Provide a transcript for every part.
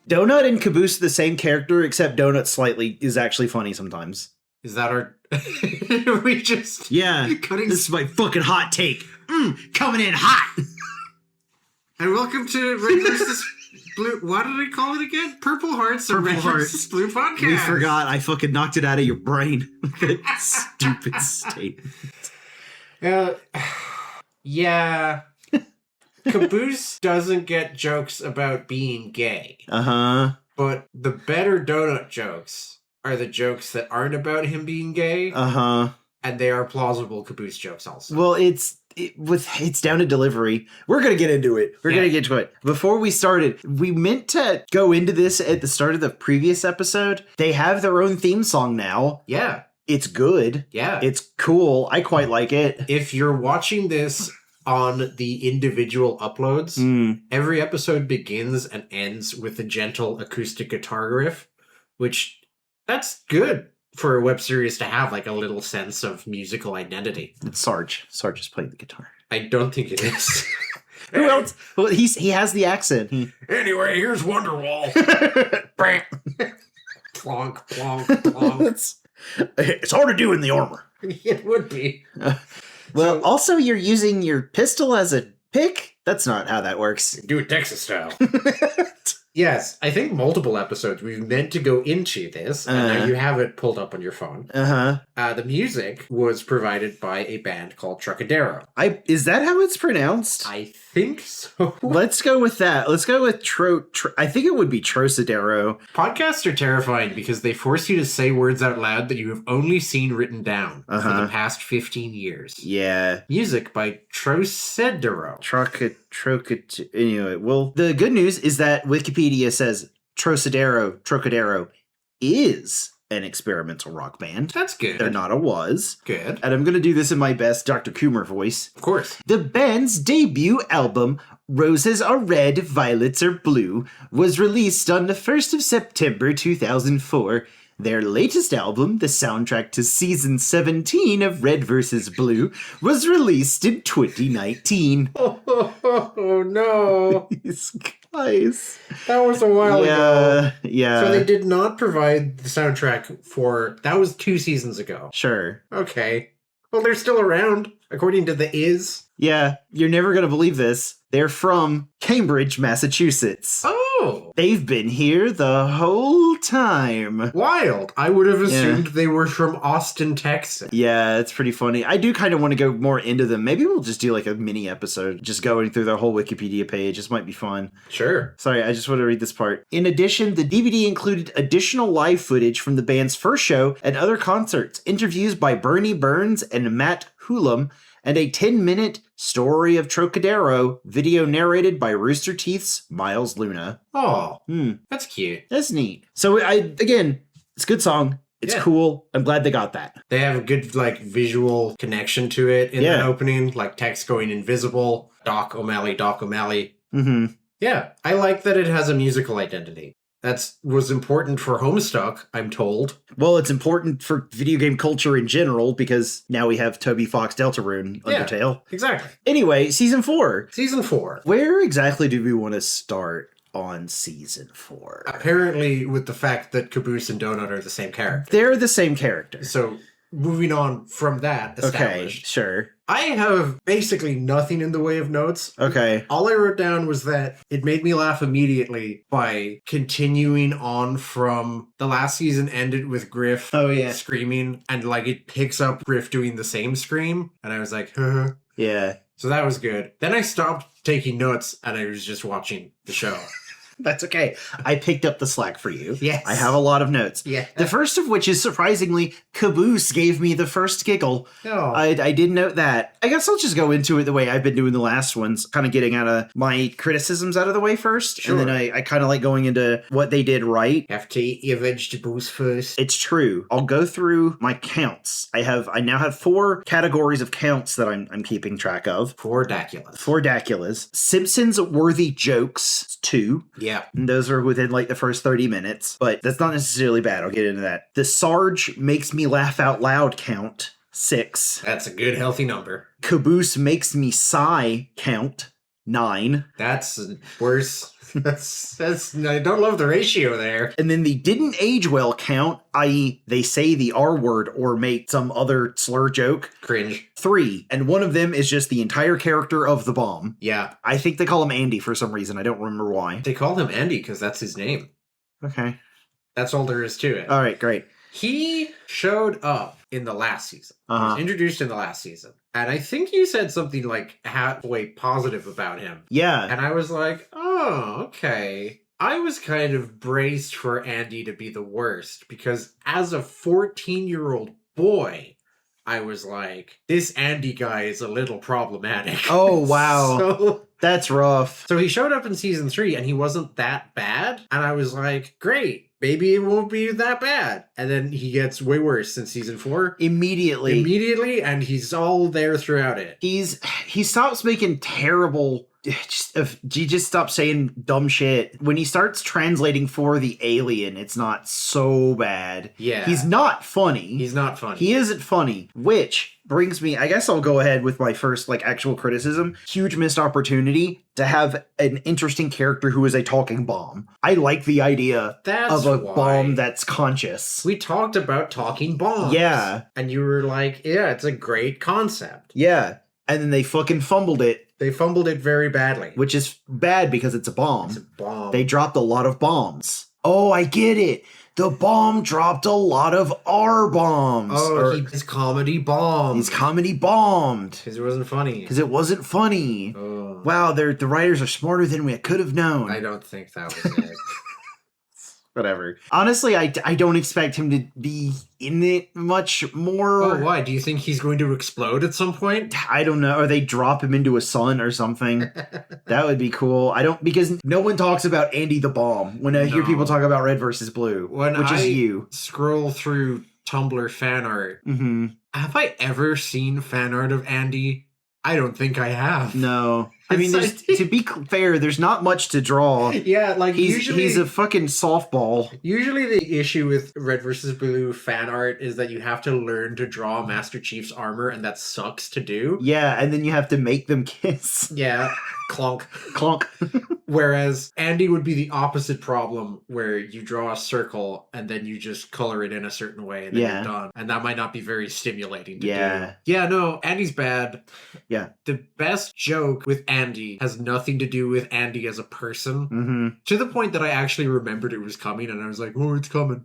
Donut and Caboose are the same character, except Donut is actually funny sometimes. Is that our... we just... Yeah, cutting... this is my fucking hot take. Coming in hot! And welcome to Red vs. Blue... What did I call it again? Purple Hearts and Red vs. Blue podcast. We forgot. I fucking knocked it out of your brain. That stupid statement. Yeah. Caboose doesn't get jokes about being gay. Uh-huh. But the better Donut jokes are the jokes that aren't about him being gay. Uh-huh. And they are plausible Caboose jokes also. Well, it's down to delivery. We're going to get into it. We're going to get to it. Before we started, we meant to go into this at the start of the previous episode. They have their own theme song now. Yeah. It's good. Yeah. It's cool. I quite like it. If you're watching this on the individual uploads, every episode begins and ends with a gentle acoustic guitar riff, which that's good for a web series to have like a little sense of musical identity. It's Sarge. Sarge is playing the guitar. I don't think it is. Who else? Well, he has the accent. Anyway, here's Wonderwall. Plonk, plonk, plonk. It's hard to do in the armor. It would be. Well, also you're using your pistol as a pick? That's not how that works. Do it Texas style. Yes, I think multiple episodes we've meant to go into this, and now you have it pulled up on your phone. The music was provided by a band called Trucadero. Is that how it's pronounced? I think so. Let's go with that. Let's go with I think it would be Trocadero. Podcasts are terrifying because they force you to say words out loud that you have only seen written down for the past 15 years. Yeah. Music by Trocadero. Anyway, well, the good news is that Wikipedia says Trocadero is an experimental rock band. That's good. They're not a was. Good. And I'm going to do this in my best Dr. Coomer voice. Of course. The band's debut album, Roses Are Red, Violets Are Blue, was released on the 1st of September 2004. Their latest album, the soundtrack to season 17 of Red vs. Blue, was released in 2019. Oh no. These guys. That was a while ago. Yeah. So they did not provide the soundtrack for... That was 2 seasons ago. Sure. Okay. Well, they're still around, according to the Is. Yeah, you're never going to believe this. They're from Cambridge, Massachusetts. Oh! They've been here the whole time. Wild. I would have assumed they were from Austin, Texas. Yeah, it's pretty funny. I do kind of want to go more into them. Maybe we'll just do like a mini episode, just going through their whole Wikipedia page. This might be fun. Sure. Sorry, I just want to read this part. In addition, the DVD included additional live footage from the band's first show and other concerts, interviews by Bernie Burns and Matt Hulam, and a 10-minute story of Trocadero video narrated by Rooster Teeth's Miles Luna. Oh, that's cute. That's neat. So, again, it's a good song. It's cool. I'm glad they got that. They have a good, like, visual connection to it in that opening, like text going invisible, Doc O'Malley. Mm-hmm. Yeah, I like that it has a musical identity. That was important for Homestuck, I'm told. Well, it's important for video game culture in general because now we have Toby Fox Deltarune Undertale. Yeah, exactly. Anyway, Season 4. Season 4. Where exactly do we want to start on Season 4? Apparently with the fact that Caboose and Donut are the same character. They're the same character. So, moving on from that established. Okay, sure. I have basically nothing in the way of notes. Okay. All I wrote down was that it made me laugh immediately by continuing on from the last season ended with Griff screaming, and like it picks up Griff doing the same scream, and I was like, huh. Yeah. So that was good. Then I stopped taking notes and I was just watching the show. That's okay. I picked up the slack for you. Yes. I have a lot of notes. Yeah. The first of which is, surprisingly, Caboose gave me the first giggle. Oh. I did note that. I guess I'll just go into it the way I've been doing the last ones, kind of getting out of my criticisms out of the way first. Sure. And then I kind of like going into what they did right. Have to eat your vegetables first. It's true. I'll go through my counts. I now have 4 categories of counts that I'm keeping track of. 4 Daculas. 4 Daculas. Simpsons worthy jokes, 2. Yeah. And those are within like the first 30 minutes, but that's not necessarily bad. I'll get into that. The Sarge makes me laugh out loud count, 6. That's a good, healthy number. Caboose makes me sigh count, 9. That's worse. That's I don't love the ratio there. And then the didn't age well count, i.e. they say the R word or make some other slur joke. Cringe. 3. And one of them is just the entire character of the bomb. Yeah. I think they call him Andy for some reason. I don't remember why. They call him Andy because that's his name. Okay. That's all there is to it. All right, great. He showed up in the last season. He Uh-huh. was introduced in the last season. And I think you said something like halfway positive about him. Yeah. And I was like, oh, okay. I was kind of braced for Andy to be the worst because as a 14-year-old boy, I was like, this Andy guy is a little problematic. Oh, wow. So That's rough. he showed up in season 3 and he wasn't that bad. And I was like, great. Maybe it won't be that bad. And then he gets way worse in season 4. Immediately, And he's all there throughout it. he stops making terrible. He just stops saying dumb shit. When he starts translating for the alien, it's not so bad. Yeah. He's not funny. He's not funny. He isn't funny, which brings me, I guess I'll go ahead with my first actual criticism. Huge missed opportunity to have an interesting character who is a talking bomb. I like the idea That's of a why. bomb that's conscious. We talked about talking bombs. Yeah. And you were like, yeah, it's a great concept. Yeah. And then they fucking fumbled it, They fumbled it very badly. which is bad because it's a bomb. It's a bomb. They dropped a lot of bombs. Oh, I get it. The bomb dropped a lot of R bombs. Oh, he's comedy bombed. He's comedy bombed. Because it wasn't funny. Because it wasn't funny. Oh. Wow, the writers are smarter than we could have known. I don't think that was it. Whatever. Honestly, I don't expect him to be in it much more. Oh, why? Do you think he's going to explode at some point? I don't know. Or they drop him into a sun or something. That would be cool. Because no one talks about Andy the Bomb when I hear people talk about Red versus Blue, which is you. Scroll through Tumblr fan art. Mm-hmm. Have I ever seen fan art of Andy? I don't think I have. No. I mean, to be fair, there's not much to draw. Yeah, He's a fucking softball. Usually the issue with Red vs. Blue fan art is that you have to learn to draw Master Chief's armor, and that sucks to do. Yeah, and then you have to make them kiss. Yeah, clonk. Clonk. Whereas Andy would be the opposite problem, where you draw a circle and then you just color it in a certain way and then you're done. And that might not be very stimulating to do. Yeah, no, Andy's bad. Yeah. The best joke with Andy has nothing to do with Andy as a person. Mm-hmm. To the point that I actually remembered it was coming and I was like, oh, it's coming.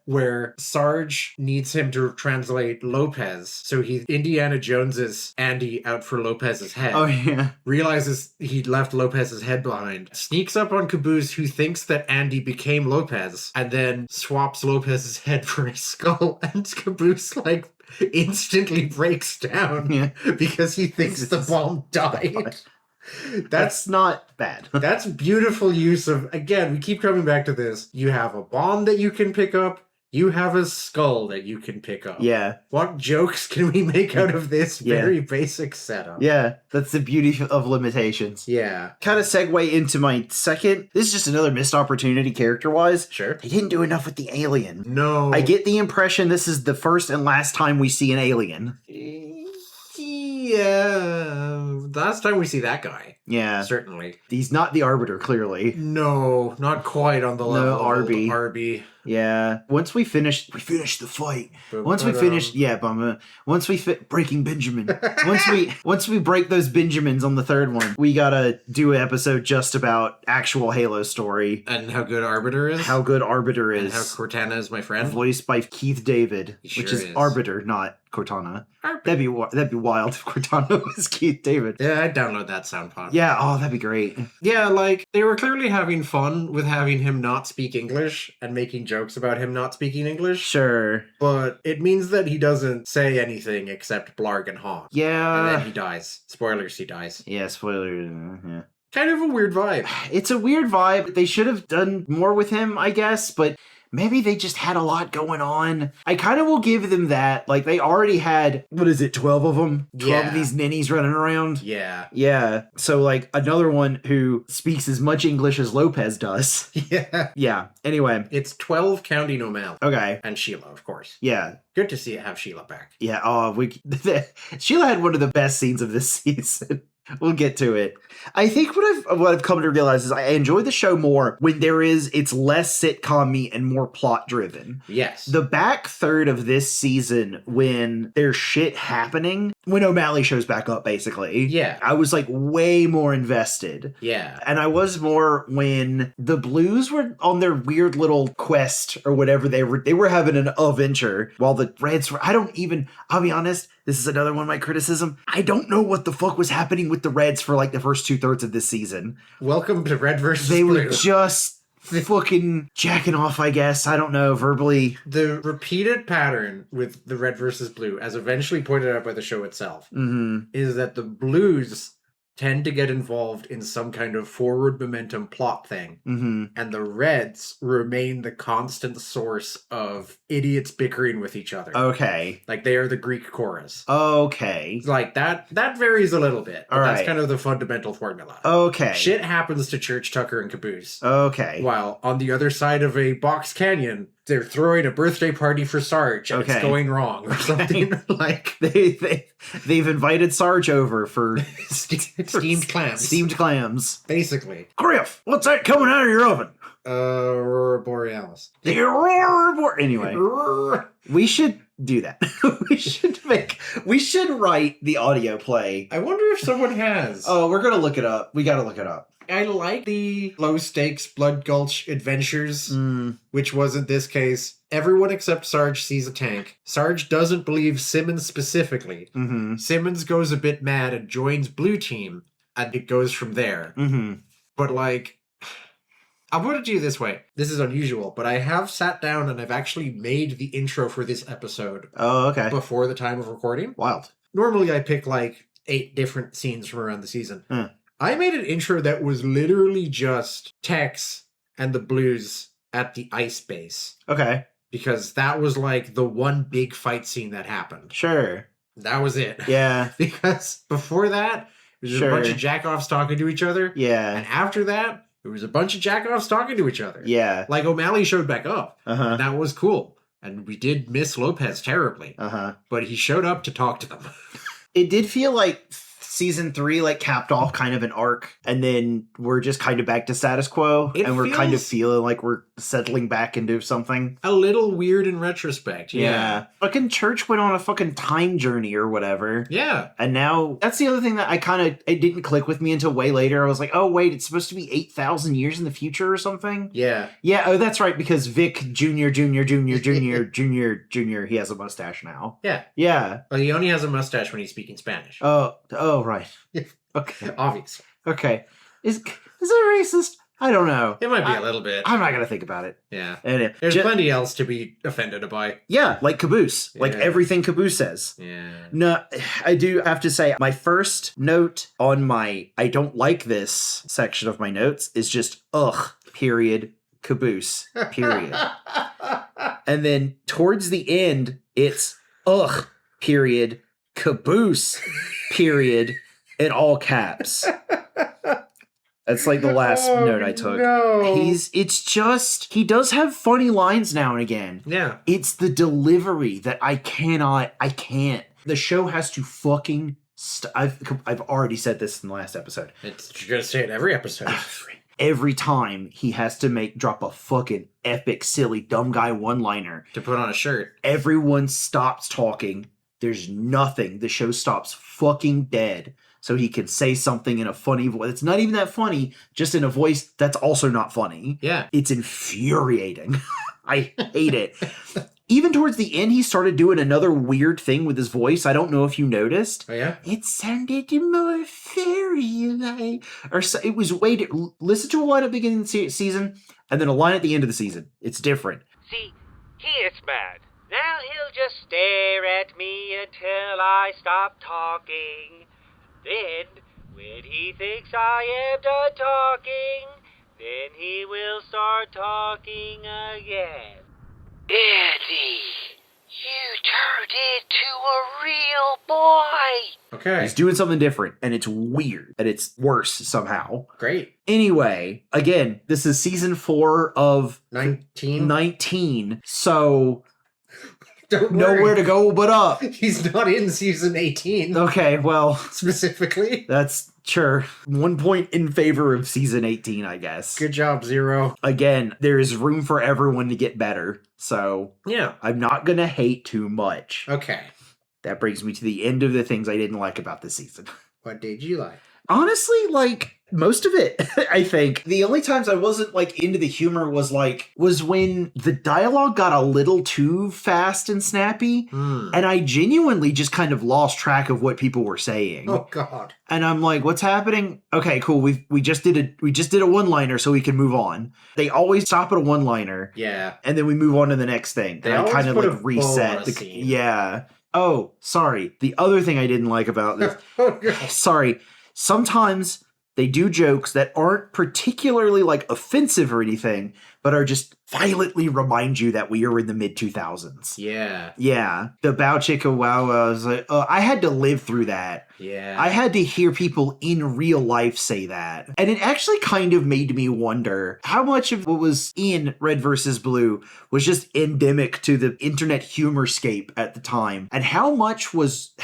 Where Sarge needs him to translate Lopez. So he Indiana Joneses Andy out for Lopez's head. Oh, yeah. Realizes he left Lopez's head behind. Sneaks up on Caboose, who thinks that Andy became Lopez, and then swaps Lopez's head for a skull. And Caboose, instantly breaks down because he thinks the bomb died. That's not bad. That's beautiful use of, again, we keep coming back to this. You have a bomb that you can pick up. You have a skull that you can pick up. Yeah. What jokes can we make out of this very basic setup? Yeah, that's the beauty of limitations. Yeah. Kind of segue into my second. This is just another missed opportunity character-wise. Sure. They didn't do enough with the alien. No. I get the impression this is the first and last time we see an alien. Yeah. Last time we see that guy. Yeah. Certainly. He's not the Arbiter, clearly. No, not quite on the level of RvB. RvB. Yeah. Once we finished the fight. Once we finished, once we breaking Benjamin. once we break those Benjamins on the third one, we gotta do an episode just about actual Halo story. And how good Arbiter is? How good Arbiter is. And how Cortana is my friend? Voiced by Keith David, which is Arbiter, not Cortana. That'd be wild if Cortana was Keith David. Yeah, I'd download that sound pod. Yeah, oh, that'd be great. Yeah, they were clearly having fun with having him not speak English and making jokes about him not speaking English. Sure. But it means that he doesn't say anything except blarg and honk. Yeah. And then he dies. Spoilers, he dies. Yeah, spoilers. Yeah. Kind of a weird vibe. It's a weird vibe. They should have done more with him, I guess, but maybe they just had a lot going on. I kind of will give them that. They already had, 12 of them? 12 of these ninnies running around? Yeah. Yeah. So, another one who speaks as much English as Lopez does. Yeah. Yeah. Anyway. It's 12 counting O'Malley. Okay. And Sheila, of course. Yeah. Good to have Sheila back. Yeah. Oh, Sheila had one of the best scenes of this season. We'll get to it. I think what I've come to realize is I enjoy the show more when it's less sitcom-y and more plot driven. Yes. The back third of this season, when there's shit happening, when O'Malley shows back up, basically. Yeah. I was like way more invested. Yeah. And I was more when the Blues were on their weird little quest or whatever they were having an adventure while the Reds were, I'll be honest, this is another one of my criticism. I don't know what the fuck was happening with the Reds for like the first 2/3 of this season. Welcome to Red versus They Blue. were just fucking jacking off, I guess. I don't know, verbally. The repeated pattern with the Red versus Blue, as eventually pointed out by the show itself, is that the Blues tend to get involved in some kind of forward momentum plot thing. And the Reds remain the constant source of idiots bickering with each other. Okay. Like they are the Greek chorus. Okay. Like that varies a little bit. But All that's right. kind of the fundamental formula. Okay. Shit happens to Church, Tucker, and Caboose. Okay. While on the other side of a box canyon, they're throwing a birthday party for Sarge and it's going wrong or something. Like they've invited Sarge over for steamed clams. Steamed clams. Basically. Griff, what's that coming out of your oven? Aurora Borealis. The Aurora Anyway, we should do that. we should write the audio play. I wonder if someone has. Oh, we're gonna look it up. We gotta look it up. I like the low stakes Blood Gulch adventures, which was in this case, everyone except Sarge sees a tank. Sarge doesn't believe Simmons specifically. Simmons goes a bit mad and joins Blue Team, and it goes from there. But like, I'm going to do it this way. This is unusual, but I have sat down and I've actually made the intro for this episode. Oh, okay. Before the time of recording. Wild. Normally I pick like 8 different scenes from around the season. I made an intro that was literally just Tex and the Blues at the ice base. Okay. Because that was like the one big fight scene that happened. Sure. That was it. Yeah. Because before that, it was just a bunch of jack-offs talking to each other. Yeah. And after that, it was a bunch of jack-offs talking to each other. Yeah. Like O'Malley showed back up. And that was cool. And we did miss Lopez terribly. But he showed up to talk to them. It did feel like season 3 like capped off kind of an arc, and then we're just kind of back to status quo, and we're kind of feeling like we're settling back into something a little weird in retrospect. Yeah. Fucking Church went on a fucking time journey or whatever. Yeah. And now that's the other thing that it didn't click with me until way later. I was like, oh wait, it's supposed to be 8,000 years in the future or something. Yeah. Oh, that's right, because Vic Jr. He has a mustache now. Yeah. Well, he only has a mustache when he's speaking Spanish. Oh, right. Okay. Obvious. Okay. Is that racist? I don't know. It might be a little bit. I'm not going to think about it. Yeah. And there's plenty else to be offended by. Yeah, like Caboose. Like everything Caboose says. Yeah. No, I do have to say, my first note on my I don't like this section of my notes is just, period, Caboose, period. And then towards the end, it's, period, Caboose, period, in all caps. That's like the last note I took. No. He does have funny lines now and again. Yeah. It's the delivery that I can't. The show has to fucking I've already said this in the last episode. You're going to say it every episode. Every time he has to drop a fucking epic, silly, dumb guy one-liner. To put on a shirt. Everyone stops talking. There's nothing. The show stops fucking dead. So he can say something in a funny voice. It's not even that funny, just in a voice that's also not funny. Yeah. It's infuriating. I hate it. Even towards the end, he started doing another weird thing with his voice. I don't know if you noticed. Oh, yeah? It sounded more fairy-like. Or so, it was listen to a line at the beginning of the season, and then a line at the end of the season. It's different. See, he is mad. Now he'll just stare at me until I stop talking. Then, when he thinks I am done talking, then he will start talking again. Eddie, you turned into a real boy. Okay. He's doing something different, and it's weird, and it's worse somehow. Great. Anyway, again, this is season 4 of 19. So Don't nowhere worry. to go but up. He's not in season 18. Okay, well, Specifically. that's Sure. 1 point in favor of season 18, I guess. Good job, Zero. Again, there is room for everyone to get better, so Yeah. I'm not gonna hate too much. Okay. That brings me to the end of the things I didn't like about this season. What did you like? Honestly, like, most of it, I think. The only times I wasn't, like, into the humor was when the dialogue got a little too fast and snappy, and I genuinely just kind of lost track of what people were saying. Oh, God. And I'm like, what's happening? Okay, cool. We just did a one-liner so we can move on. They always stop at a one-liner. Yeah. And then we move on to the next thing. They and I always kind of put like a bow reset on a the scene. yeah. Oh, sorry. The other thing I didn't like about this Oh, God. sorry. Sometimes they do jokes that aren't particularly like offensive or anything, but are just violently remind you that we are in the mid 2000s. Yeah. Yeah. The Bow Chicka Wow Wow was like, I had to live through that. Yeah. I had to hear people in real life say that. And it actually kind of made me wonder how much of what was in Red vs. Blue was just endemic to the internet humorscape at the time. And how much was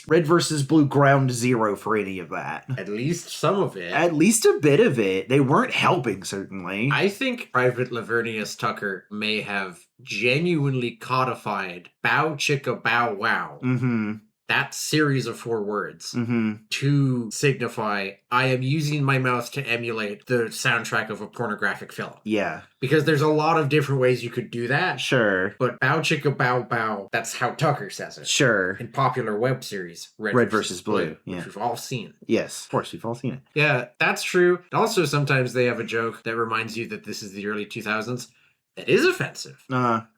Red vs. Blue ground zero for any of that? At least some of it. At least a bit of it. They weren't helping, certainly. I think Private Lavernius Tucker may have genuinely codified Bow Chicka Bow Wow. Mm-hmm. That series of 4 words Mm-hmm. to signify I am using my mouth to emulate the soundtrack of a pornographic film. Yeah. Because there's a lot of different ways you could do that. Sure. But Bow Chicka Bow Bow, that's how Tucker says it. Sure. In popular web series, Red versus Blue. Yeah. Which we've all seen. Yes. Of course, we've all seen it. Yeah, that's true. Also, sometimes they have a joke that reminds you that this is the early 2000s. That is offensive.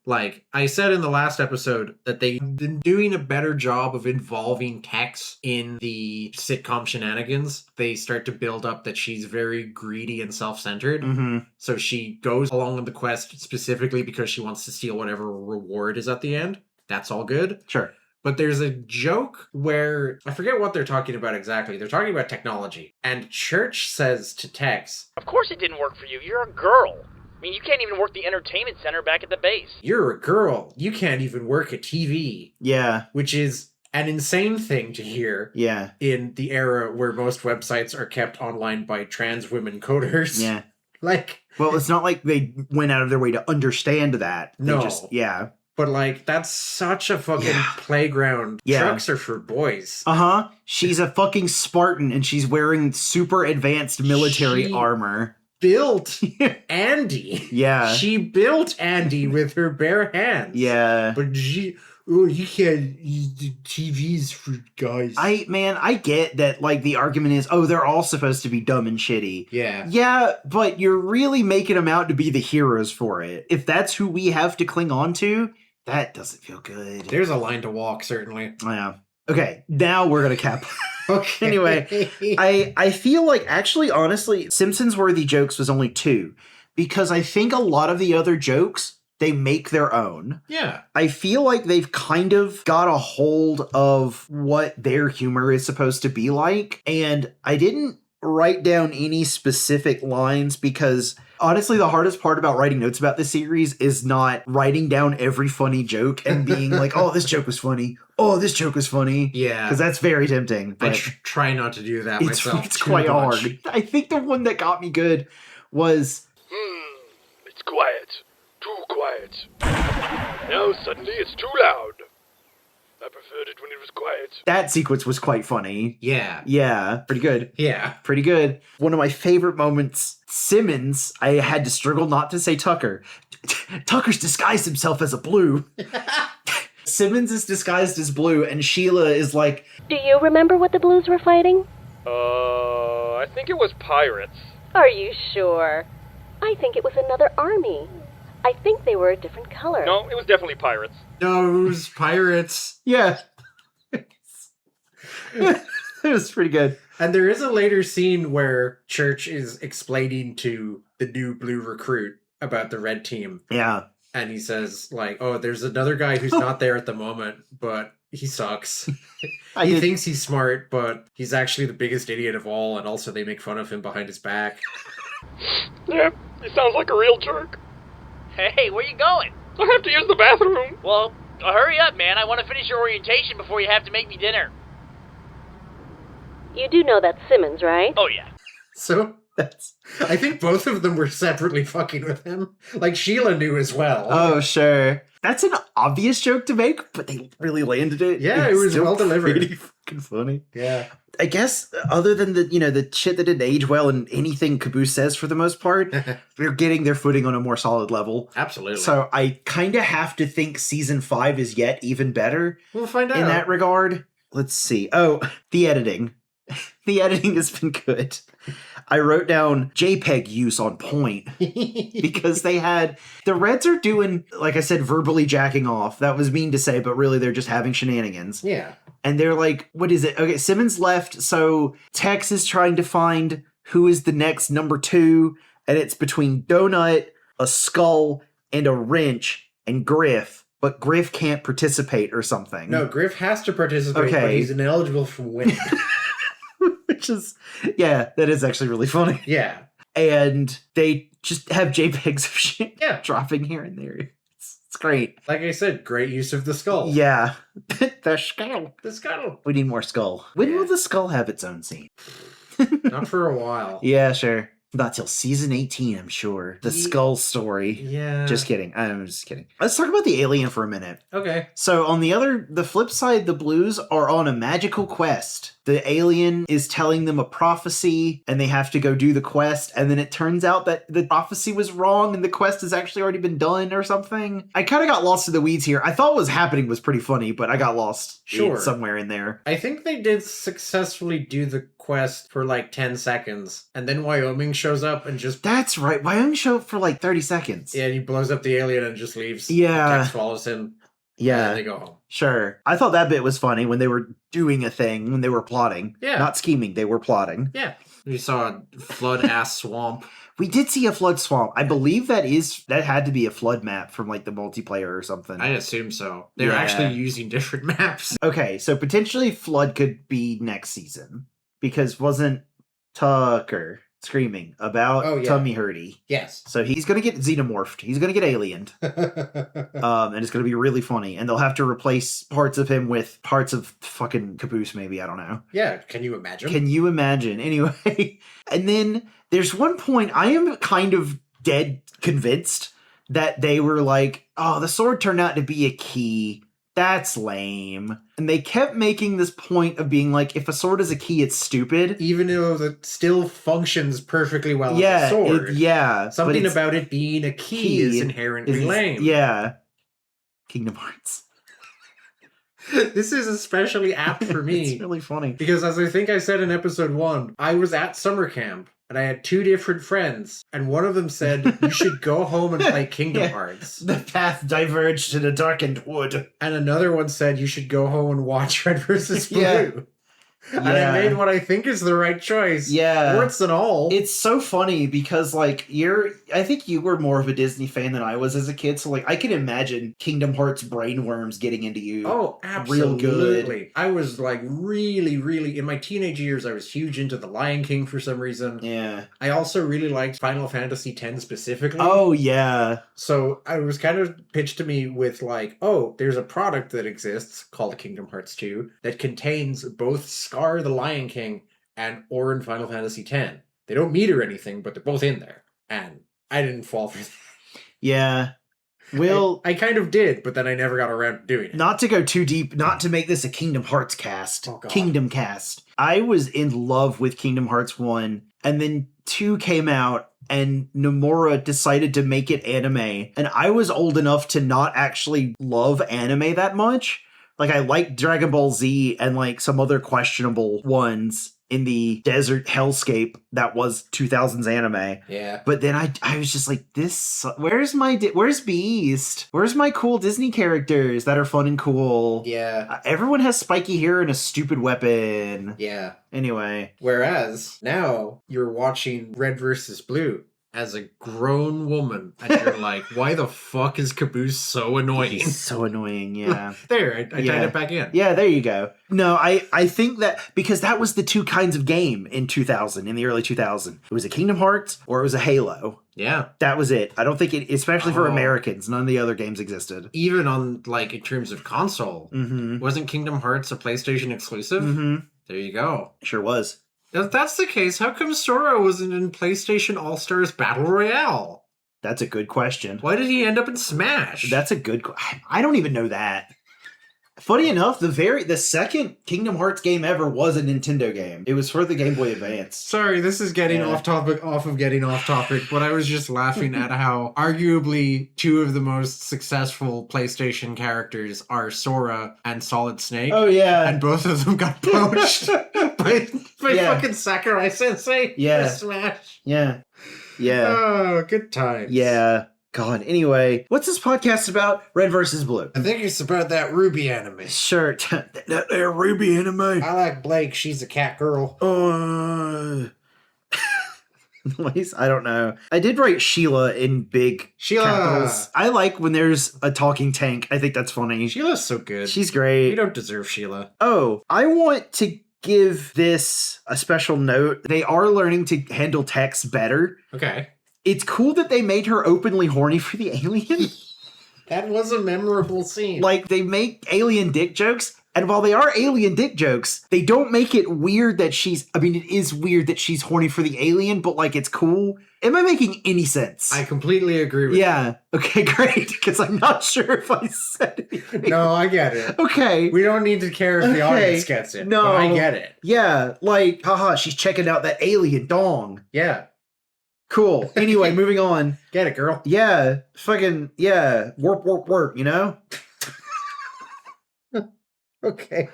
Like I said in the last episode that they've been doing a better job of involving Tex in the sitcom shenanigans. They start to build up that she's very greedy and self-centered. Mm-hmm. So she goes along on the quest specifically because she wants to steal whatever reward is at the end. That's all good. Sure. But there's a joke where, I forget what they're talking about exactly. They're talking about technology. And Church says to Tex, Of course it didn't work for you. You're a girl. I mean, you can't even work the entertainment center back at the base. "You're a girl. You can't even work a TV." Yeah. Which is an insane thing to hear. Yeah. In the era where most websites are kept online by trans women coders. Yeah. Like... Well, it's not like they went out of their way to understand that. They No. Yeah. But, like, that's such a fucking playground. Yeah. Trucks are for boys. Uh-huh. She's a fucking Spartan, and she's wearing super advanced military She- armor. Built Andy. Yeah. She built Andy with her bare hands. Yeah. But you can't use the TVs for guys. I get that, like, the argument is, they're all supposed to be dumb and shitty. Yeah. Yeah, but you're really making them out to be the heroes for it. If that's who we have to cling on to, that doesn't feel good. There's a line to walk, certainly. Yeah. Okay, now we're gonna cap. Okay. Anyway, I feel like, actually, honestly, Simpsons-worthy jokes was only 2. Because I think a lot of the other jokes, they make their own. Yeah. I feel like they've kind of got a hold of what their humor is supposed to be like. And I didn't write down any specific lines because... Honestly, the hardest part about writing notes about this series is not writing down every funny joke and being like, oh, this joke was funny. Oh, this joke was funny. Yeah. Because that's very tempting. I But try not to do that it's myself. it's too quite much. hard. I think the one that got me good was... It's quiet. Too quiet. Now suddenly it's too loud. I preferred it when it was quiet. That sequence was quite funny. Yeah. Yeah, pretty good. Yeah. Pretty good. One of my favorite moments, Simmons, I had to struggle not to say Tucker. Tucker's disguised himself as a blue. Simmons is disguised as blue, and Sheila is like, Do you remember what the Blues were fighting? I think it was pirates. Are you sure? I think it was another army. I think they were a different color. No, it was definitely pirates. Those pirates. yeah. It was pretty good. And there is a later scene where Church is explaining to the new blue recruit about the red team. Yeah. And he says, like, oh, there's another guy who's not there at the moment, but he sucks. He thinks he's smart, but he's actually the biggest idiot of all, and also they make fun of him behind his back. Yeah, he sounds like a real jerk. Hey, where you going? I have to use the bathroom. Well, hurry up, man. I want to finish your orientation before you have to make me dinner. You do know that's Simmons, right? Oh, yeah. So That's I think both of them were separately fucking with him. Like, Sheila knew as well. oh sure. That's an obvious joke to make, but they really landed it. Yeah, it It's was still well delivered. Pretty fucking funny. Yeah. I guess other than the shit that didn't age well and anything Caboose says for the most part, they're getting their footing on a more solid level. Absolutely. So I kind of have to think season 5 is yet even better we'll find out. in that regard. Let's see. Oh, the editing. The editing has been good. I wrote down JPEG use on point because they had the Reds are doing, like I said, verbally jacking off. That was mean to say, but really they're just having shenanigans. Yeah. And they're like, what is it? Okay, Simmons left, so Tex is trying to find who is the next number 2, and it's between Donut, a skull, and a wrench, and Griff. But Griff can't participate or something. No, Griff has to participate, Okay. but he's ineligible for winning. Which is, yeah, that is actually really funny. Yeah. And they just have JPEGs of shit Yeah. dropping here and there. It's great. Like I said, great use of the skull. Yeah. The skull. The skull. We need more skull. When Yeah. will the skull have its own scene? Not for a while. Yeah, sure. Not till season 18, I'm sure. The skull story. Yeah. Just kidding. I'm just kidding. Let's talk about the alien for a minute. Okay. So on the flip side, the Blues are on a magical quest. The alien is telling them a prophecy and they have to go do the quest. And then it turns out that the prophecy was wrong and the quest has actually already been done or something. I kind of got lost in the weeds here. I thought what was happening was pretty funny, but I got lost somewhere in there. I think they did successfully do the quest for like 10 seconds. And then Wyoming shows up and just... That's right. Wyoming showed up for like 30 seconds. Yeah, and he blows up the alien and just leaves. Yeah. Tex follows him. Yeah. And they go home. Sure. I thought that bit was funny when they were doing a thing, when they were plotting. Yeah. Not scheming, they were plotting. Yeah. We saw a flood-ass swamp. We did see a flood swamp. I believe that had to be a flood map from like the multiplayer or something. I assume so. They're Yeah. actually using different maps. Okay, so potentially flood could be next season. Because wasn't Tucker screaming about Oh, yeah. tummy hurty? Yes. So he's going to get xenomorphed. He's going to get aliened. And it's going to be really funny. And they'll have to replace parts of him with parts of fucking Caboose, maybe. I don't know. Yeah, can you imagine? Can you imagine? Anyway. And then there's one point I am kind of dead convinced that they were like, oh, the sword turned out to be a key. That's lame. And they kept making this point of being like, if a sword is a key, it's stupid. Even though it still functions perfectly well Yeah, as a sword. but Something it's- about it being a key is inherently lame. Yeah. Kingdom Hearts. This is especially apt for me. It's really funny. Because as I think I said in episode 1, I was at summer camp and I had 2 different friends, and one of them said, you should go home and play Kingdom Yeah. Hearts. The path diverged in a darkened wood. And another one said, you should go home and watch Red vs. Blue. Yeah. And I made what I think is the right choice. Yeah. Warts and all. It's so funny because, like, I think you were more of a Disney fan than I was as a kid, so, like, I can imagine Kingdom Hearts brainworms getting into you. Oh, Real absolutely. good. I was, like, really, really... In my teenage years, I was huge into The Lion King for some reason. Yeah. I also really liked Final Fantasy X specifically. Oh, yeah. So I was kind of pitched to me with, like, oh, there's a product that exists called Kingdom Hearts 2 that contains both Scar the Lion King and Auron Final Fantasy X. They don't meet or anything, but they're both in there. And I didn't fall for that. Yeah. Will... I kind of did, but then I never got around to doing it. Not to go too deep, not to make this a Kingdom Hearts cast. Oh, God. Kingdom cast. I was in love with Kingdom Hearts 1, and then 2 came out, and Nomura decided to make it anime. And I was old enough to not actually love anime that much. Like, I liked Dragon Ball Z and, like, some other questionable ones in the desert hellscape that was 2000s anime. Yeah. But then I was just like, where's Beast? Where's my cool Disney characters that are fun and cool? Yeah. Everyone has spiky hair and a stupid weapon. Yeah. Anyway. Whereas now you're watching Red vs. Blue as a grown woman, and you're like, why the fuck is Caboose so annoying? He's so annoying, yeah. There, I tied it back in. Yeah, there you go. No, I think that because that was the 2 kinds of game in 2000, in the early 2000s. It was a Kingdom Hearts or it was a Halo. Yeah. That was it. I don't think it, especially for Americans, none of the other games existed. Even on, like, in terms of console, Mm-hmm. wasn't Kingdom Hearts a PlayStation exclusive? Mm-hmm. There you go. Sure was. If that's the case, how come Sora wasn't in PlayStation All-Stars Battle Royale? That's a good question. Why did he end up in Smash? That's a good I don't even know that. Funny enough, the second Kingdom Hearts game ever was a Nintendo game. It was for the Game Boy Advance. Sorry, this is getting off topic, but I was just laughing at how arguably two of the most successful PlayStation characters are Sora and Solid Snake. Oh, yeah. And both of them got poached by fucking Sakurai Sensei for Smash. Yeah. Yeah. Oh, good times. Yeah. God. Anyway, what's this podcast about? Red versus Blue. I think it's about that Ruby anime. Sure. that Ruby anime. I like Blake. She's a cat girl. Noise? I don't know. I did write Sheila in big capitals. I like when there's a talking tank. I think that's funny. Sheila's so good. She's great. You don't deserve Sheila. Oh, I want to give this a special note. They are learning to handle text better. Okay. It's cool that they made her openly horny for the alien. That was a memorable scene. Like, they make alien dick jokes, and while they are alien dick jokes, they don't make it weird that it is weird that she's horny for the alien, but, like, it's cool. Am I making any sense? I completely agree with you. Yeah. Okay, great, because I'm not sure if I said anything. No, I get it. Okay. We don't need to care if the audience gets it. No. But I get it. Yeah, like, haha, she's checking out that alien dong. Yeah. Cool. Anyway, moving on. Get it, girl. Yeah. Fucking, yeah. Warp, warp, warp, you know? Okay.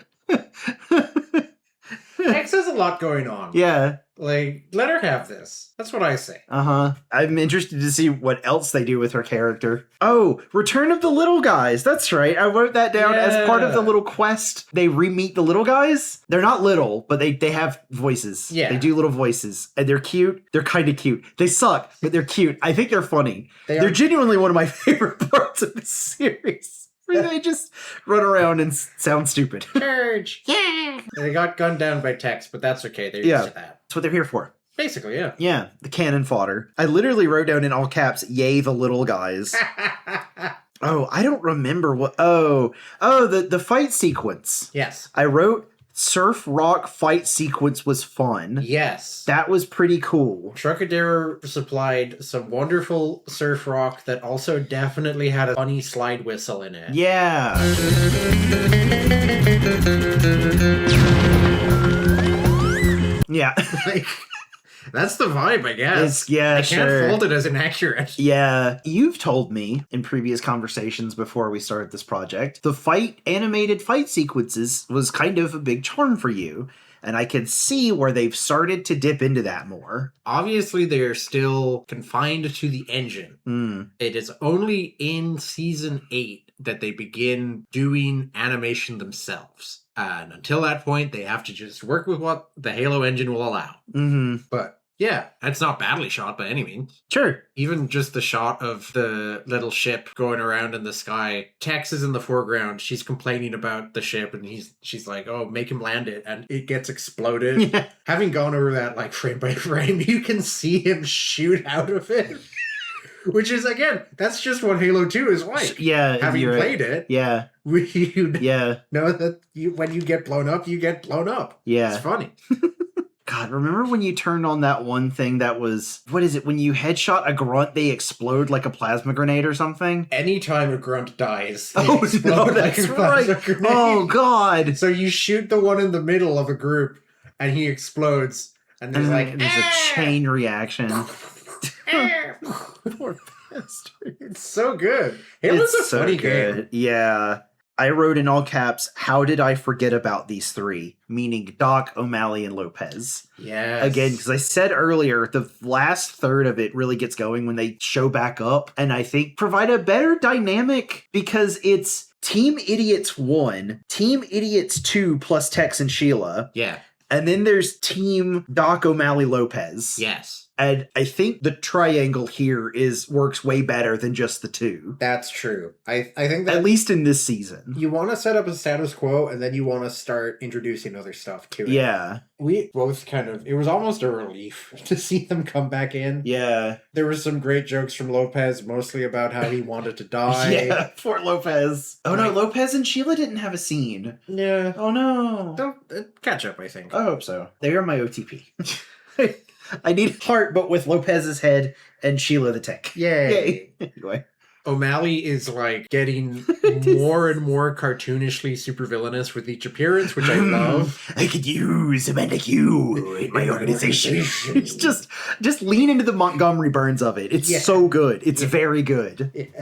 X has a lot going on. Yeah. Like, let her have this. That's what I say. Uh-huh. I'm interested to see what else they do with her character. Oh, Return of the Little Guys. That's right. I wrote that down as part of the little quest. They re-meet the little guys. They're not little, but they have voices. Yeah. They do little voices. And they're cute. They're kind of cute. They suck, but they're cute. I think they're funny. They're genuinely one of my favorite parts of the series. Where they just run around and sound stupid. Surge! Yeah! They got gunned down by Tex, but that's okay. They're used to that. That's what they're here for. Basically, yeah. Yeah, the cannon fodder. I literally wrote down in all caps, yay the little guys. Oh, I don't remember what... the fight sequence. Yes. I wrote... Surf rock fight sequence was fun. Yes. That was pretty cool. Trocadero supplied some wonderful surf rock that also definitely had a funny slide whistle in it. Yeah. Yeah. Like, that's the vibe, I guess. I can't fault it as inaccurate. Yeah. You've told me in previous conversations before we started this project, the animated fight sequences was kind of a big charm for you. And I can see where they've started to dip into that more. Obviously, they're still confined to the engine. It is only in Season 8 that they begin doing animation themselves. And until that point, they have to just work with what the Halo engine will allow. Mm-hmm. But yeah, it's not badly shot by any means. Sure. Even just the shot of the little ship going around in the sky. Tex is in the foreground. She's complaining about the ship, and she's like, "Oh, make him land it," and it gets exploded. Yeah. Having gone over that like frame by frame, you can see him shoot out of it. Which is, again, that's just what Halo 2 is like. Yeah. Having played it. Yeah. You yeah. know that when you get blown up, you get blown up. Yeah. It's funny. God, remember when you turned on that one thing that was, what is it? When you headshot a grunt, they explode like a plasma grenade or something? Anytime a grunt dies, they oh, explode no, like that's a plasma right. grenade. Oh, God. So you shoot the one in the middle of a group, and he explodes, and there's there's a chain reaction. Poor bastard. It's so good. Halo's a funny game. Yeah. I wrote in all caps, how did I forget about these three? Meaning Doc, O'Malley, and Lopez. Yes. Again, because I said earlier, the last third of it really gets going when they show back up, and I think provide a better dynamic because it's Team Idiots 1, Team Idiots 2 plus Tex and Sheila. Yeah. And then there's Team Doc, O'Malley, Lopez. Yes. And I think the triangle here works way better than just the two. That's true. I think that At least in this season. you want to set up a status quo and then you want to start introducing other stuff to it. Yeah. We both it was almost a relief to see them come back in. Yeah. There were some great jokes from Lopez, mostly about how he wanted to die. Yeah, poor Lopez. Oh no, Lopez and Sheila didn't have a scene. Yeah. Oh no. They'll catch up, I think. I hope so. They are my OTP. I need Heart, but with Lopez's head and Sheila the tech. Yay. Anyway. O'Malley is like getting more and more cartoonishly supervillainous with each appearance, which I love. I could use a man like you in my organization. It's just lean into the Montgomery Burns of it. It's so good. It's very good.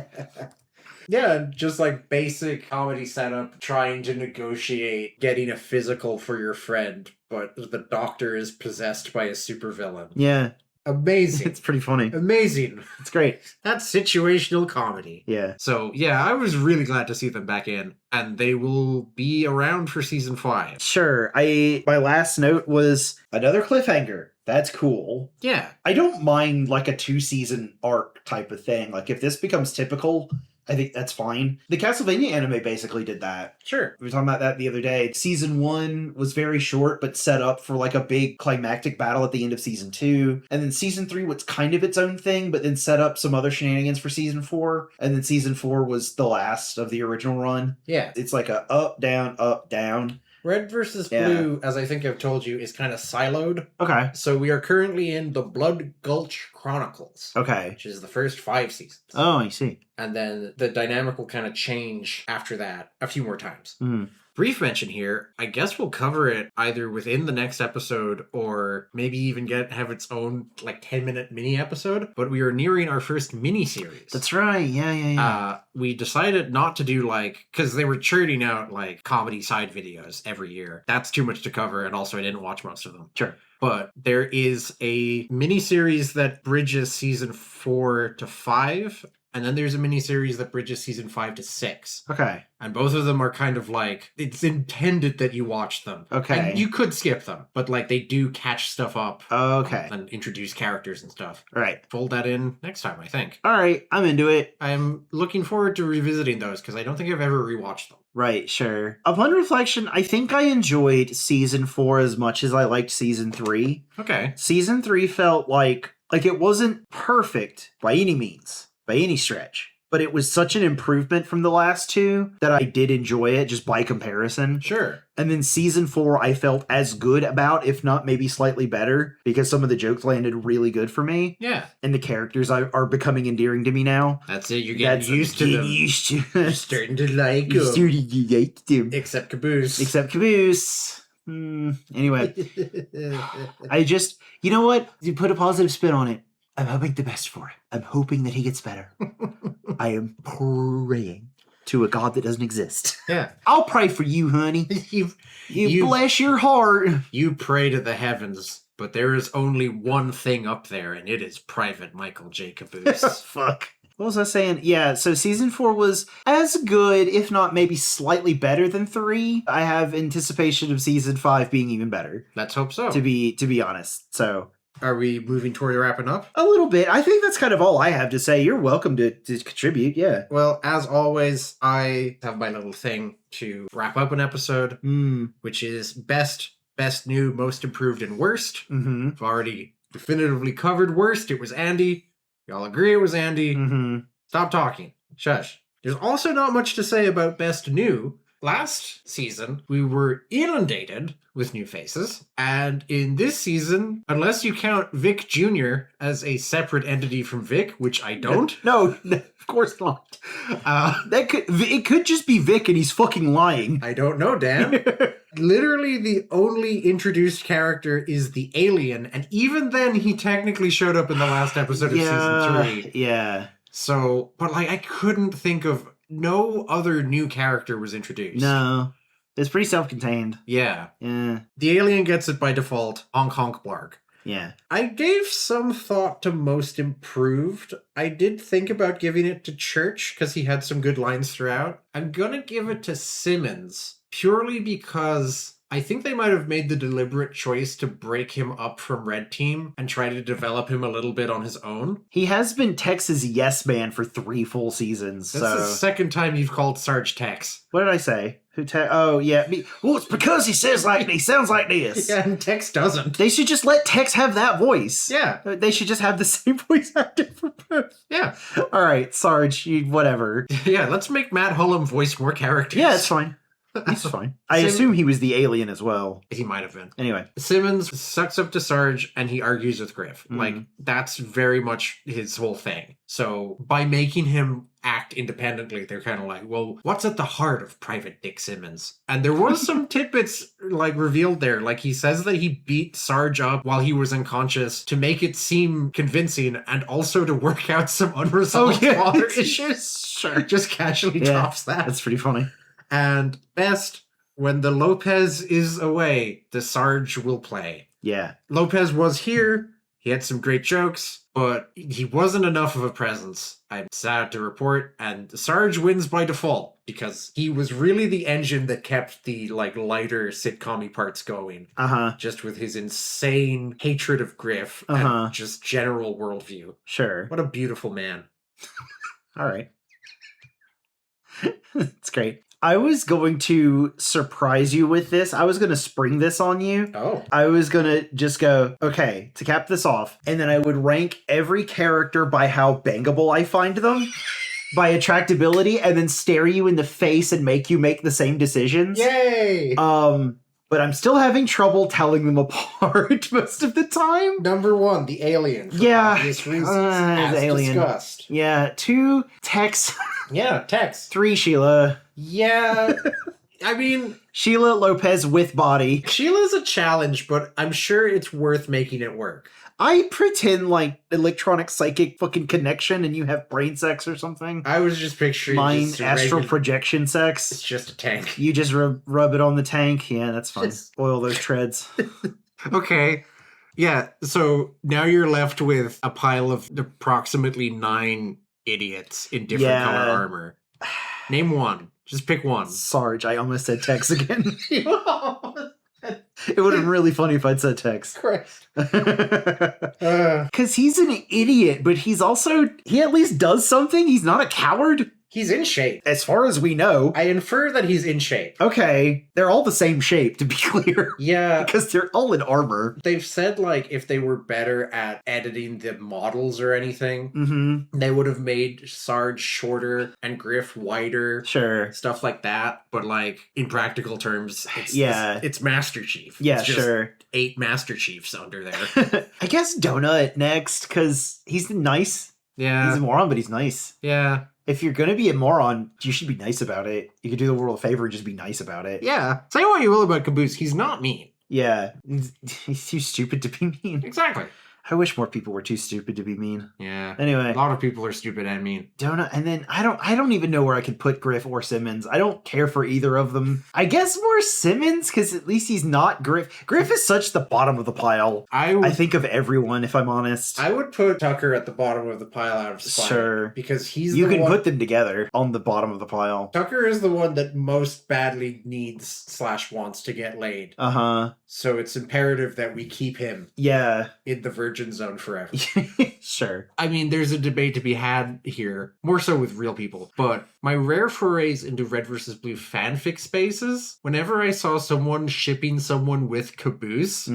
Yeah, just like basic comedy setup, trying to negotiate getting a physical for your friend, but the doctor is possessed by a supervillain. Yeah. Amazing. It's pretty funny. Amazing. It's great. That's situational comedy. Yeah. So, yeah, I was really glad to see them back in, and they will be around for season 5. Sure. My last note was another cliffhanger. That's cool. Yeah. I don't mind like a 2-season arc type of thing. Like if this becomes typical, I think that's fine. The Castlevania anime basically did that. Sure. We were talking about that the other day. Season 1 was very short, but set up for like a big climactic battle at the end of season 2. And then season 3 was kind of its own thing, but then set up some other shenanigans for season 4. And then season 4 was the last of the original run. Yeah. It's like a up, down. Red versus Blue, as I think I've told you, is kind of siloed. Okay. So we are currently in the Blood Gulch Chronicles. Okay. Which is the first 5 seasons. Oh, I see. And then the dynamic will kind of change after that a few more times. Mm. Brief mention here, I guess we'll cover it either within the next episode or maybe even have its own like 10-minute mini episode, but we are nearing our first mini series. That's right. Yeah. We decided not to do because they were churning out like comedy side videos every year. That's too much to cover, and also I didn't watch most of them. Sure. But there is a mini series that bridges season 4 to 5. And then there's a miniseries that bridges season 5 to 6. Okay. And both of them are kind of like, it's intended that you watch them. Okay. And you could skip them, but like they do catch stuff up. Okay. And introduce characters and stuff. All right. Fold that in next time, I think. All right. I'm into it. I'm looking forward to revisiting those because I don't think I've ever rewatched them. Right, sure. Upon reflection, I think I enjoyed season 4 as much as I liked season 3. Okay. Season 3 felt like it wasn't perfect by any means. By any stretch. But it was such an improvement from the last 2 that I did enjoy it just by comparison. Sure. And then season 4 I felt as good about, if not maybe slightly better, because some of the jokes landed really good for me. Yeah. And the characters are becoming endearing to me now. That's it, you're getting used to them. Used to. You're starting to like them. Starting to like them. Except Caboose. Except Caboose. Anyway. I just, you know what? You put a positive spin on it. I'm hoping the best for him. I'm hoping that he gets better. I am praying to a God that doesn't exist. Yeah. I'll pray for you, honey. You bless your heart. You pray to the heavens, but there is only one thing up there, and it is Private Michael J. Caboose. Fuck. What was I saying? Yeah, so season 4 was as good, if not maybe slightly better than 3. I have anticipation of season 5 being even better. Let's hope so. To be honest. So... Are we moving toward wrapping up? A little bit. I think that's kind of all I have to say. You're welcome to contribute, yeah. Well, as always, I have my little thing to wrap up an episode, which is best, new, most improved, and worst. Mm-hmm. I've already definitively covered worst. It was Andy. Y'all agree it was Andy. Mm-hmm. Stop talking. Shush. There's also not much to say about best new. Last season, we were inundated with new faces, and in this season, unless you count Vic Jr. as a separate entity from Vic, which I don't. No, of course not. It could just be Vic and he's fucking lying. I don't know, Dan. Literally the only introduced character is the alien, and even then he technically showed up in the last episode of season 3. Yeah. So, but like I couldn't think of no other new character was introduced. No. It's pretty self-contained. Yeah. Yeah. The alien gets it by default. Honk honk blarg. Yeah. I gave some thought to most improved. I did think about giving it to Church because he had some good lines throughout. I'm gonna give it to Simmons purely because I think they might have made the deliberate choice to break him up from Red Team and try to develop him a little bit on his own. He has been Tex's yes man for 3 full seasons. That's the second time you've called Sarge Tex. What did I say? Oh, yeah. Well, it's because he sounds like this. Yeah, and Tex doesn't. They should just let Tex have that voice. Yeah. They should just have the same voice actor for both. Yeah. All right, Sarge, whatever. Yeah, let's make Matt Hullum voice more characters. Yeah, it's fine. He's fine. I assume he was the alien as well. He might have been. Anyway. Simmons sucks up to Sarge and he argues with Griff. Mm. Like, that's very much his whole thing. So, by making him act independently, they're kind of like, well, what's at the heart of Private Dick Simmons? And there was some tidbits, like, revealed there. Like, he says that he beat Sarge up while he was unconscious to make it seem convincing and also to work out some unresolved father issues. Sure. Just casually drops that. That's pretty funny. And best, when the Lopez is away, the Sarge will play. Yeah. Lopez was here. He had some great jokes, but he wasn't enough of a presence, I'm sad to report. And Sarge wins by default because he was really the engine that kept the lighter sitcom-y parts going. Just with his insane hatred of Griff and just general worldview. Sure. What a beautiful man. All right. It's great. I was going to surprise you with this. I was going to spring this on you. Oh. I was going to just go, okay, to cap this off. And then I would rank every character by how bangable I find them, by attractability, and then stare you in the face and make you make the same decisions. Yay! But I'm still having trouble telling them apart most of the time. Number 1, the alien. Yeah. Obvious reasons, as alien. discussed. Yeah. 2, Tex. Yeah, Tex. 3, Sheila. Yeah. I mean, Sheila Lopez with body. Sheila's a challenge, but I'm sure it's worth making it work. I pretend like electronic psychic fucking connection and you have brain sex or something. I was just picturing Mind just astral projection sex. It's just a tank. You just rub it on the tank. Yeah, that's fine. Oil those treads. Okay. Yeah, so now you're left with a pile of approximately 9 idiots in different color armor. Name one. Just pick one. Sarge. I almost said Tex again. It would have been really funny if I'd said Tex. Correct. Because he's an idiot, but he at least does something. He's not a coward. He's in shape. As far as we know. I infer that he's in shape. Okay. They're all the same shape, to be clear. Yeah. Because they're all in armor. They've said, if they were better at editing the models or anything, they would have made Sarge shorter and Griff wider. Sure. Stuff like that. But, in practical terms, it's Master Chief. Yeah, it's just sure. 8 Master Chiefs under there. I guess Donut next, because he's nice. Yeah. He's a moron, but he's nice. Yeah. If you're going to be a moron, you should be nice about it. You could do the world a favor and just be nice about it. Yeah. Say what you will about Caboose, he's not mean. Yeah. He's too stupid to be mean. Exactly. I wish more people were too stupid to be mean. Yeah. Anyway. A lot of people are stupid and mean. And then I don't even know where I could put Griff or Simmons. I don't care for either of them. I guess more Simmons, because at least he's not Griff. Griff is such the bottom of the pile. I think of everyone, if I'm honest. I would put Tucker at the bottom of the pile out of spite. Sure. Because you can put them together on the bottom of the pile. Tucker is the one that most badly needs / wants to get laid. So it's imperative that we keep him in the virgin zone forever. Sure. I mean, there's a debate to be had here, more so with real people, but my rare forays into Red vs. Blue fanfic spaces, whenever I saw someone shipping someone with Caboose,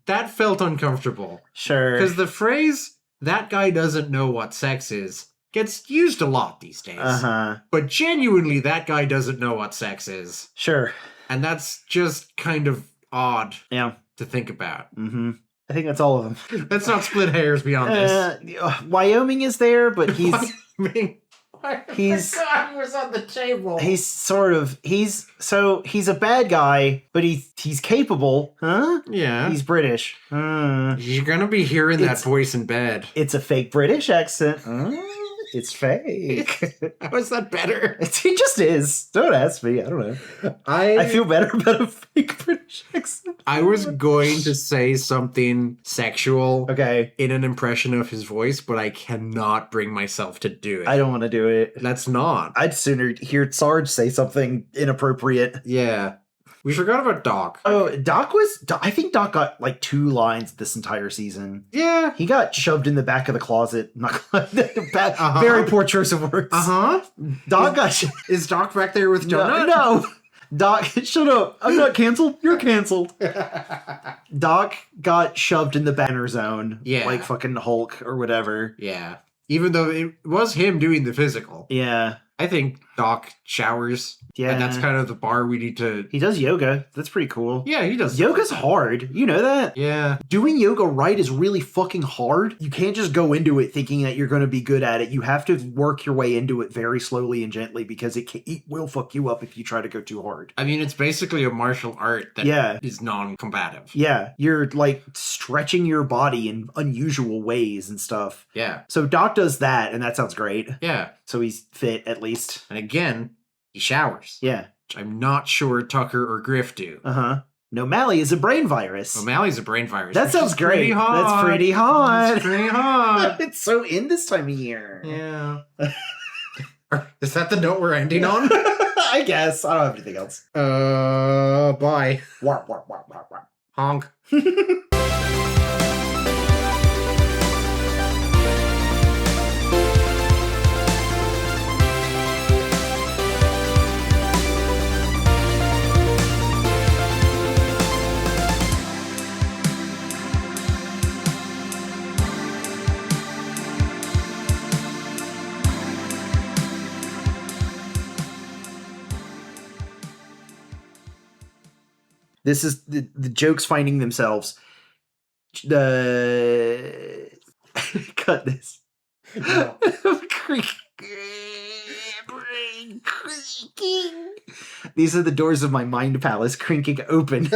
that felt uncomfortable. Sure. Because the phrase, that guy doesn't know what sex is, gets used a lot these days. But genuinely, that guy doesn't know what sex is. Sure. And that's just kind of odd to think about. I think that's all of them. Let's not split hairs beyond this. Wyoming is there, but he's... Wyoming? He's was on the table. He's a bad guy, but he's capable. Huh? Yeah. He's British. You're gonna be hearing that voice in bed. It's a fake British accent. It's fake. How is that better? It just is. Don't ask me. I don't know. I feel better about a fake British accent. I was going to say something sexual in an impression of his voice, but I cannot bring myself to do it. I don't want to do it. Let's not. I'd sooner hear Sarge say something inappropriate. Yeah. We forgot about Doc. Oh, I think Doc got like 2 lines this entire season. Yeah. He got shoved in the back of the closet. Very poor choice of words. Doc got... Is Doc back there with Donut? No. Doc, shut up. I'm not canceled. You're canceled. Doc got shoved in the banner zone. Yeah. Like fucking Hulk or whatever. Yeah. Even though it was him doing the physical. Yeah. I think Doc showers. Yeah. And that's kind of the bar we need to... He does yoga. That's pretty cool. Yeah, he does. Yoga's hard. You know that? Yeah. Doing yoga right is really fucking hard. You can't just go into it thinking that you're going to be good at it. You have to work your way into it very slowly and gently because it will fuck you up if you try to go too hard. I mean, it's basically a martial art that is non-combative. Yeah. You're like stretching your body in unusual ways and stuff. Yeah. So Doc does that and that sounds great. Yeah. So he's fit at least. And again, he showers. Yeah. Which I'm not sure Tucker or Griff do. Uh-huh. No, Mally is a brain virus. O'Malley's a brain virus. That sounds great. That's pretty hot. That's pretty hot. It's so in this time of year. Yeah. Is that the note we're ending on? I guess. I don't have anything else. Bye. Honk. This is the jokes finding themselves. Cut this. No. These are the doors of my mind palace crinking open.